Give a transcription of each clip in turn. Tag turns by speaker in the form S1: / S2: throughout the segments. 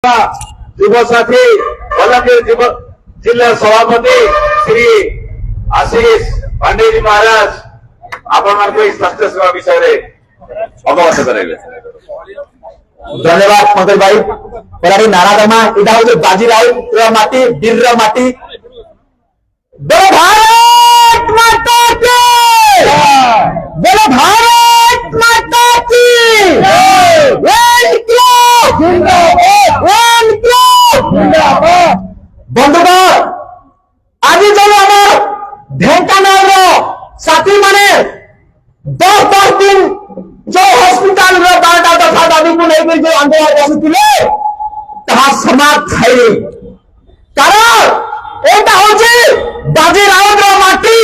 S1: যুব সাথী বলাঙ্গীর जिला सभापति श्री आशीष पांडे जी महाराज आपण स्वास्थ्य सेवा विषय में अवगत करेंगे।
S2: धन्यवाद मंत्री भाई परारी नारादमा इधर जो बाजीराव माटी वीर माटी बोलो भारत माता की बोलो भारत माता की बंधुगण आज जो ढेंकानाल साथी माने 10 दिन जो हॉस्पिटल दादा तथा दादी को लेकर जो आंदोलन बसुले समाप्त है कारण एटा होची बाजीराव माटी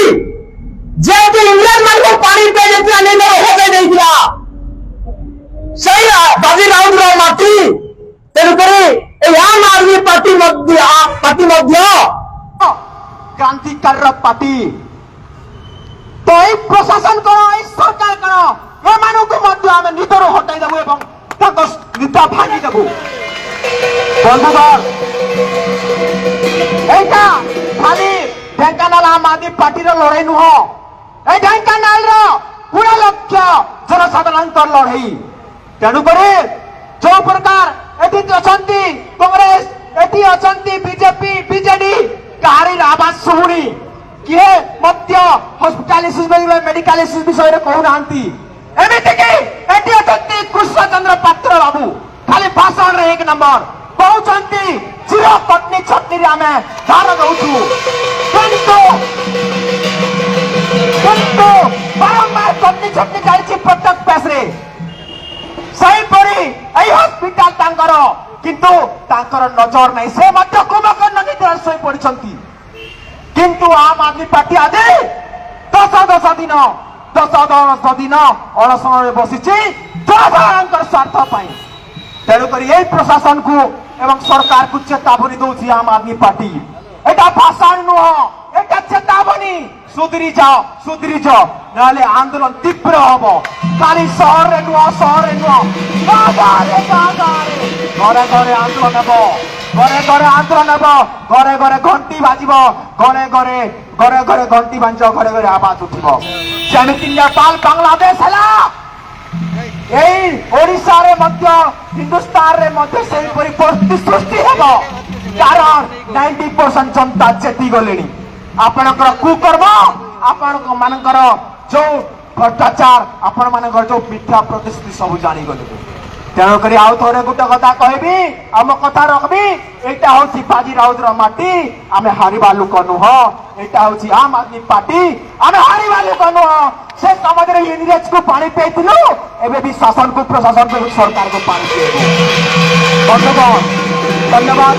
S2: जेतु इंग्लैंड मान को पानी पे जेतु नहीं हो गई नहीं दिया सही बाजीराव माटी तेणुकरी आम आदमी पार्टी मध्य
S3: क्रांतिकार पार्टी तो ये प्रशासन करो ये सरकार करो ये मानव को मध्य आम नितर हटाई देबू एवं नीता भांगी देबू बंधुगण एटा खाली ढेंकानाल आम आदमी पार्टी लड़ाई नुह ए ढेंकानाल पूरा लक्ष्य जनसाधारण लड़ाई तेणुक जो प्रकार एटी अछंती कांग्रेस एटी अछंती बीजेपी बीजेडी कहारी आवाज शुणी किए मध्य हॉस्पिटालिसिस मेडिकालिसिस विषय रे कहू नांती एमिति कि एटी अछंती कृष्णचंद्र पात्र बाबू खाली भाषण रे एक नंबर कहउचंती जीरो पत्नी छटनी रे हमें धार दउछु किंतु बारंबार पत्नी छटनी जाइछि प्रत्येक पेस रे सही पड़ी এই हॉस्पिटल तांकर किंतु तांकर नजर नहीं से मध्य कुंभकर्ण निद्रा सोई पड़िछंती किंतु आम आदमी पार्टी आज 10 दिन अनशन रे बसिछि जनसाधारण स्वार्थ पाई तेणुकर यही प्रशासन को एवं सरकार को चेतावनी दौछि आम आदमी पार्टी एटा भाषण नुह एटा चेतावनी सुधरी जाओ नाले आंदोलन तीव्र हम खाली शहर रे नुह घरे घरे आंदोलन हेब घरे घरे घंटी बाजिब घरे घरे घंटी बांध घरे घरे आवाज उठिब जेमिति नेपाल बांग्लादेश हला यही ओडिशा रे मध्य हिंदुस्तान रे मध्य से परिस्थिति सृष्टि हेब कारण 90% जनता चेती गलेनी आपणकर कुकर्म आपण मानकर जो भ्रष्टाचार आपण मानकर जो मिथ्या प्रतिश्रुति सब जानी गले तेणुक आउ थे गोटे कथा कहबी आम कथा रखबी एटा हूँ बाजीराउत माटी आम हारिबा लोक नुह एटा हूँ आम आदमी पार्टी आम हारिबा लोक नुह से समय इंग्रेज को पानी पेलु एवं भी शासन को प्रशासन को सरकार को पानी पे धन्यवाद।